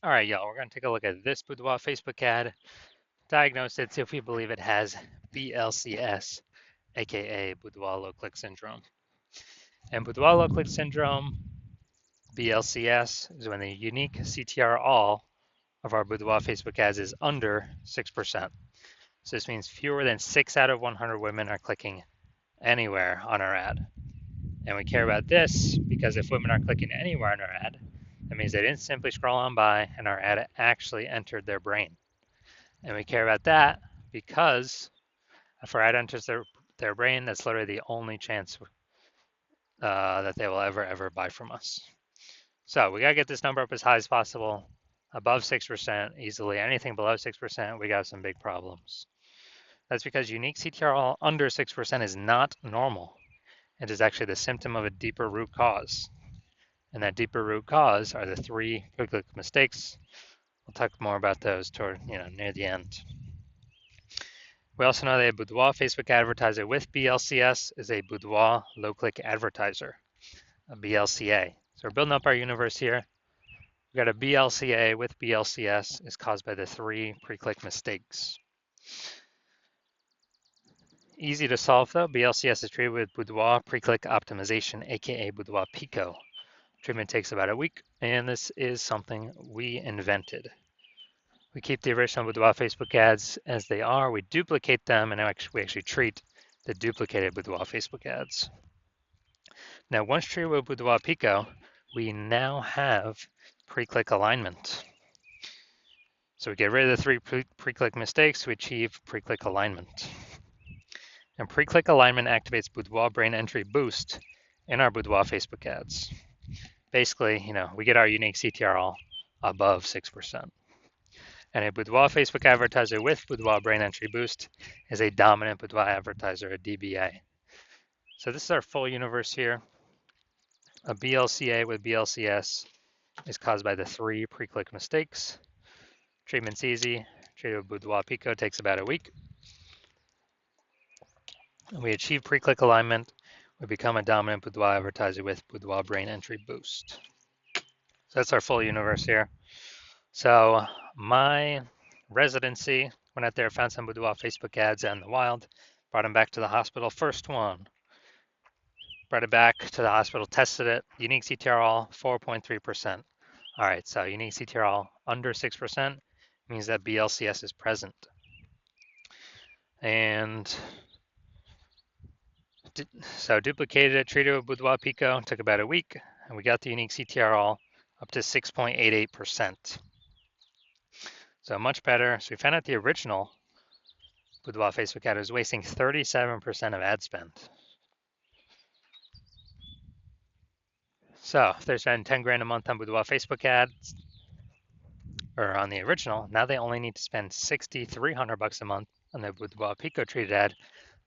All right, y'all, we're going to take a look at this Boudoir Facebook ad, diagnose it, see if we believe it has BLCS, aka Boudoir low click syndrome. And Boudoir low click syndrome, BLCS, is when the unique CTR all of our Boudoir Facebook ads is under 6%. So this means fewer than 6 out of 100 women are clicking anywhere on our ad. And we care about this because if women are clicking anywhere on our ad, that means they didn't simply scroll on by and our ad actually entered their brain. And we care about that because if our ad enters their brain, that's literally the only chance that they will ever buy from us. So we got to get this number up as high as possible, above 6% easily. Anything below 6%, we got some big problems. That's because unique CTR under 6% is not normal. It is actually the symptom of a deeper root cause. And that deeper root cause are the 3 quick mistakes. We'll talk more about those toward, near the end. We also know that a Boudoir Facebook advertiser with BLCS is a Boudoir low-click advertiser, a BLCA. So we're building up our universe here. We got a BLCA with BLCS is caused by the 3 pre-click mistakes. Easy to solve though. BLCS is treated with Boudoir pre-click optimization, aka Boudoir Pico. Treatment takes about a week, and this is something we invented. We keep the original Boudoir Facebook ads as they are. We duplicate them, and we actually treat the duplicated Boudoir Facebook ads. Now, once treated with Boudoir Pico, we now have pre-click alignment. So we get rid of the 3 pre-click mistakes, we achieve pre-click alignment. And pre-click alignment activates Boudoir brain entry boost in our Boudoir Facebook ads. Basically, we get our unique CTR all above 6%. And a Boudoir Facebook advertiser with Boudoir brain entry boost is a dominant Boudoir advertiser, a DBA. So this is our full universe here. A BLCA with BLCS is caused by the 3 pre-click mistakes. Treatment's easy. Treated with Boudoir Pico takes about a week. We achieve pre-click alignment. We become a dominant Boudoir advertiser with Boudoir brain entry boost. So that's our full universe here. So my residency, went out there, found some Boudoir Facebook ads out in the wild, brought them back to the hospital. First one, brought it back to the hospital, tested it. Unique CTR all 4.3%. All right, so unique CTR all under 6% means that BLCS is present. And so duplicated it, treated with Boudoir Pico, took about a week, and we got the unique CTR all up to 6.88%. So much better. So we found out the original Boudoir Facebook ad was wasting 37% of ad spend. So if they're spending 10 grand a month on Boudoir Facebook ads, or on the original, now they only need to spend 6,300 bucks a month on the Boudoir Pico treated ad.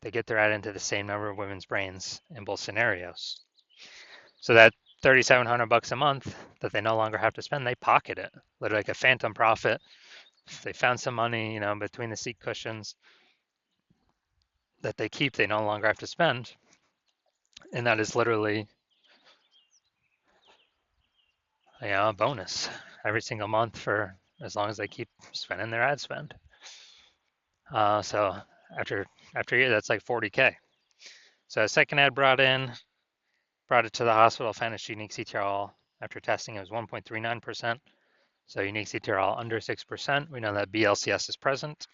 They get their ad into the same number of women's brains in both scenarios. So that 3,700 bucks a month that they no longer have to spend, they pocket it, literally like a phantom profit. They found some money, between the seat cushions that they keep, they no longer have to spend. And that is literally, a bonus every single month for as long as they keep spending their ad spend. So after a year, that's like 40K. So a second ad brought it to the hospital, found its unique CTR all. After testing, it was 1.39%. So unique CTR all under 6%. We know that BLCS is present.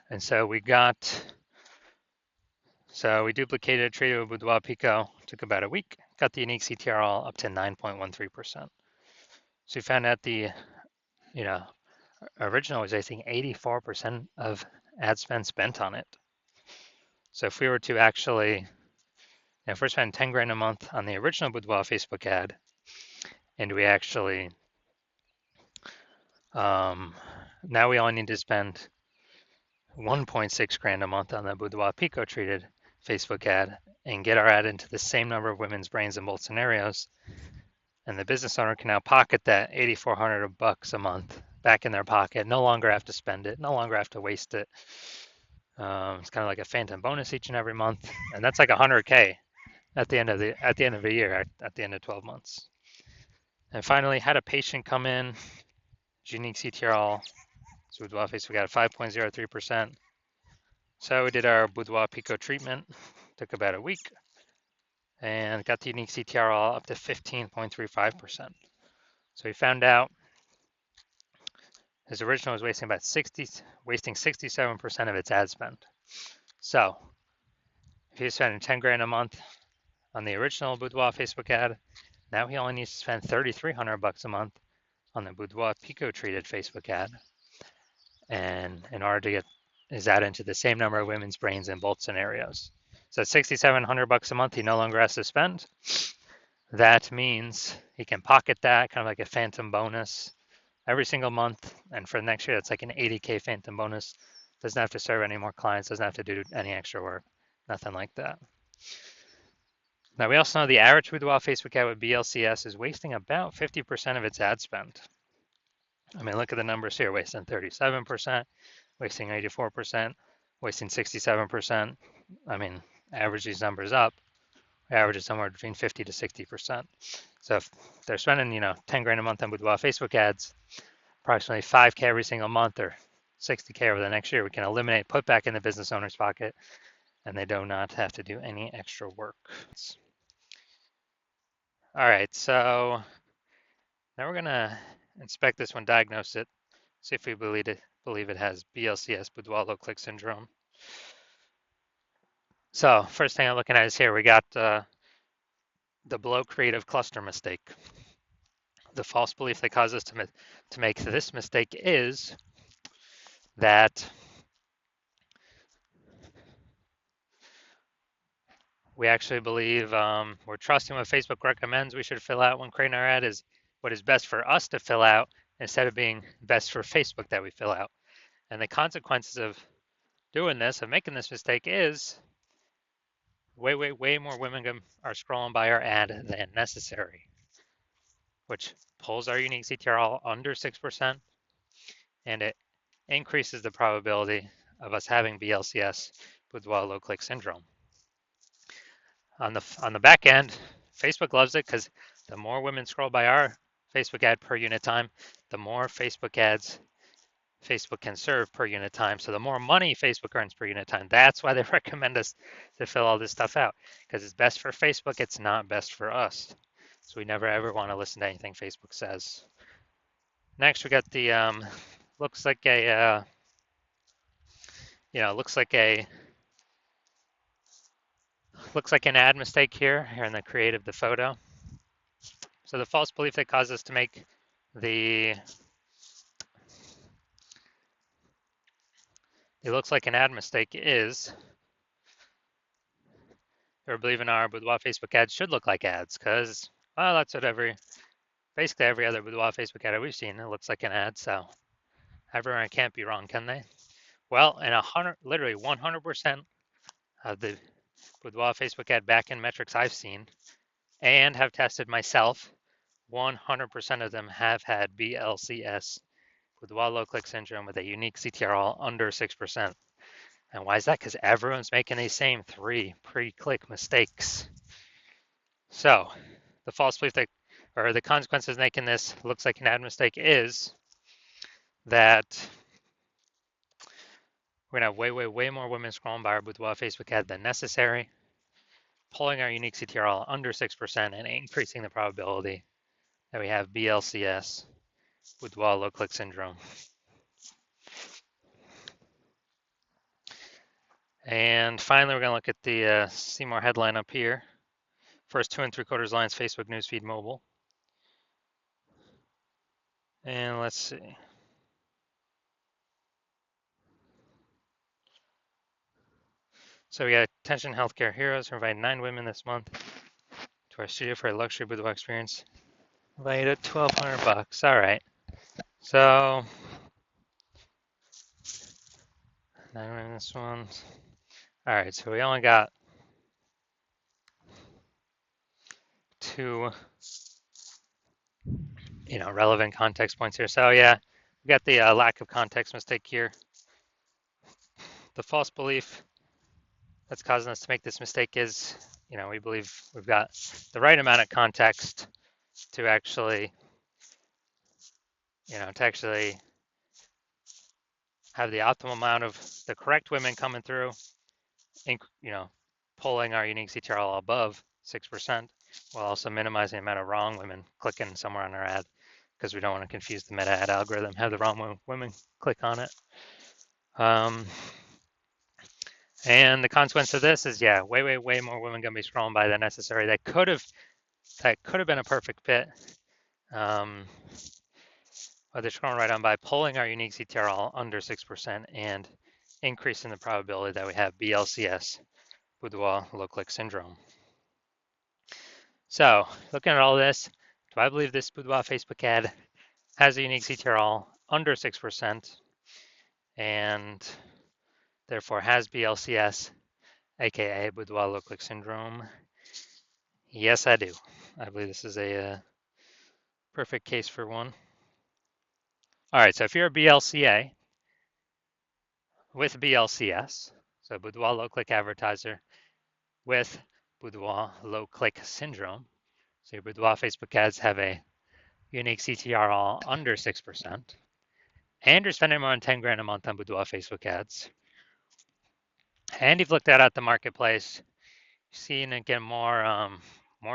And so we duplicated, treated with Boudoir Pico, took about a week, got the unique CTR all up to 9.13%. So we found out the, original was, I think, 84% of ad spend spent on it. So if we were to actually, if we're spending 10 grand a month on the original Boudoir Facebook ad, and we actually, now we only need to spend 1.6 grand a month on the Boudoir Pico treated Facebook ad and get our ad into the same number of women's brains in both scenarios. And the business owner can now pocket that 8,400 bucks a month back in their pocket, no longer have to spend it, no longer have to waste it. It's kind of like a phantom bonus each and every month. And that's like 100K at the end of the year, at the end of 12 months. And finally, had a patient come in, unique CTRL, so Boudoir Facebook at 5.03%. So we did our Boudoir Pico treatment, took about a week, and got the unique CTRL up to 15.35%. So we found out his original was wasting 67% of its ad spend. So if he was spending 10 grand a month on the original Boudoir Facebook ad, now he only needs to spend 3,300 bucks a month on the Boudoir Pico treated Facebook ad. And in order to get his ad into the same number of women's brains in both scenarios. So 6,700 bucks a month he no longer has to spend. That means he can pocket that, kind of like a phantom bonus every single month. And for next year, that's like an 80K phantom bonus. Doesn't have to serve any more clients, doesn't have to do any extra work, nothing like that. Now, we also know the average Boudoir Facebook ad with BLCS is wasting about 50% of its ad spend. I mean, look at the numbers here, wasting 37%, wasting 84%, wasting 67%. I mean, average these numbers up, average is somewhere between 50 to 60%. So if they're spending, 10 grand a month on Boudoir Facebook ads, approximately 5K every single month or 60K over the next year, we can eliminate, put back in the business owner's pocket, and they do not have to do any extra work. All right, so now we're gonna inspect this one, diagnose it, see if we believe it has BLCS, Boudoir low click syndrome. So first thing I'm looking at is here, we got the below creative cluster mistake. The false belief that caused us to make this mistake is that we actually believe we're trusting what Facebook recommends we should fill out when creating our ad is what is best for us to fill out instead of being best for Facebook that we fill out. And the consequences of doing this, of making this mistake, is way more women are scrolling by our ad than necessary, which pulls our unique CTRL under 6%, and it increases the probability of us having BLCS, Boudoir low click syndrome. On the back end, Facebook loves it because the more women scroll by our Facebook ad per unit time, the more Facebook ads Facebook can serve per unit time. So the more money Facebook earns per unit time. That's why they recommend us to fill all this stuff out, because it's best for Facebook. It's not best for us. So we never ever want to listen to anything Facebook says. Next, we got the looks like an ad mistake here in the creative, the photo. So the false belief that caused us to make it looks like an ad mistake is we're believing our Boudoir Facebook ads should look like ads, because, well, that's what basically every other Boudoir Facebook ad we've seen, it looks like an ad, so everyone can't be wrong, can they? Well, and literally 100% of the Boudoir Facebook ad backend metrics I've seen and have tested myself, 100% of them have had BLCS, Boudoir low click syndrome, with a unique CTRL under 6%. And why is that? Because everyone's making these same 3 pre-click mistakes. So the false belief that, or the consequences of making this looks like an ad mistake is that we're gonna have way more women scrolling by our Boudoir Facebook ad than necessary, pulling our unique CTRL under 6% and increasing the probability that we have BLCS, Boudoir low click syndrome. And finally, we're gonna look at the Seymour headline up here. First 2 3/4 lines, Facebook newsfeed mobile. And let's see. So we got Attention Healthcare Heroes who invited 9 women this month to our studio for a luxury boudoir experience. Invited $1,200. All right. So 9 women this one. All right. So we only got 2, relevant context points here. So yeah, we got the lack of context mistake here. The false belief that's causing us to make this mistake is, we believe we've got the right amount of context to actually, to actually have the optimal amount of the correct women coming through, pulling our unique CTRL above 6%, while also minimizing the amount of wrong women clicking somewhere on our ad, because we don't want to confuse the meta ad algorithm, have the wrong women click on it. And the consequence of this is, yeah, way more women gonna be scrolling by than necessary. That could have been a perfect fit. But they're scrolling right on by, pulling our unique CTRL under 6% and increasing the probability that we have BLCS, Boudoir low click syndrome. So looking at all this, do I believe this Boudoir Facebook ad has a unique CTRL under 6% and therefore has BLCS, aka Boudoir low click syndrome? Yes, I do. I believe this is a perfect case for one. All right, so if you're a BLCA with BLCS, so Boudoir low click advertiser with Boudoir low click syndrome, so your Boudoir Facebook ads have a unique CTRL under 6%, and you're spending more than 10 grand a month on Boudoir Facebook ads, and you've looked out at the marketplace, seeing it get more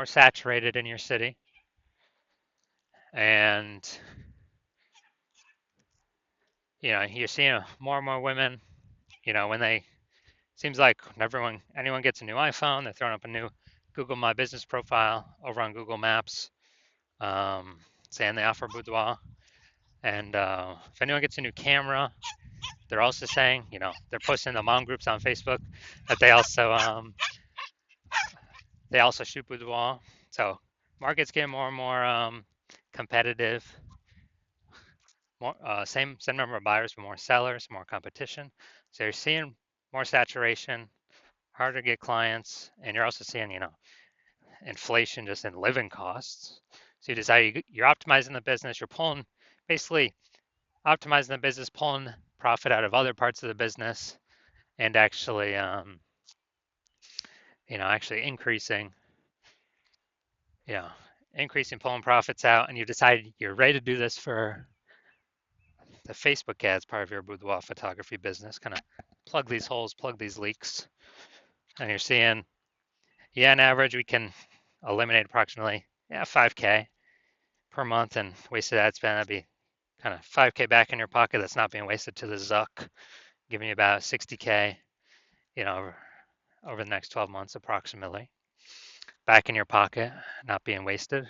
saturated in your city, and you're seeing more and more women, when they, seems like anyone gets a new iPhone, they're throwing up a new Google My Business profile over on Google Maps, saying they offer Boudoir. And if anyone gets a new camera, they're also saying, they're posting in the mom groups on Facebook that they also shoot Boudoir. So market's getting more and more competitive. More same number of buyers, but more sellers, more competition. So you're seeing more saturation, harder to get clients, and you're also seeing, inflation just in living costs. So you decide you're optimizing the business, you're basically optimizing the business, pulling profit out of other parts of the business, and actually, actually increasing, pulling profits out, and you decide you're ready to do this for the Facebook ads part of your boudoir photography business, kind of plug these holes, plug these leaks, and you're seeing, on average, we can eliminate approximately 5K per month and wasted ad spend. That'd be kind of 5K back in your pocket that's not being wasted to the Zuck, giving you about 60K, over the next 12 months approximately, back in your pocket, not being wasted.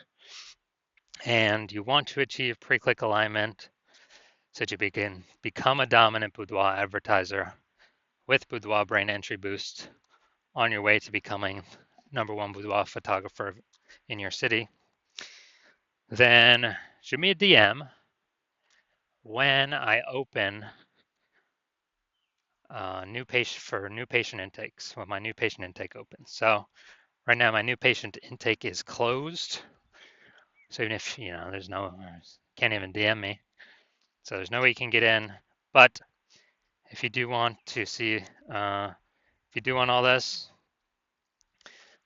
And you want to achieve pre-click alignment so that you can become a dominant boudoir advertiser with Boudoir Brain Entry Boost on your way to becoming #1 boudoir photographer in your city. Then shoot me a DM when I open new patient intakes, when my new patient intake opens. So right now my new patient intake is closed. So even if there's can't even DM me. So there's no way you can get in. But if you do want to see, if you do want all this,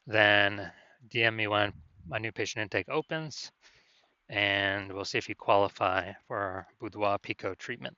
then DM me when my new patient intake opens, and we'll see if you qualify for our Boudoir Pico treatment.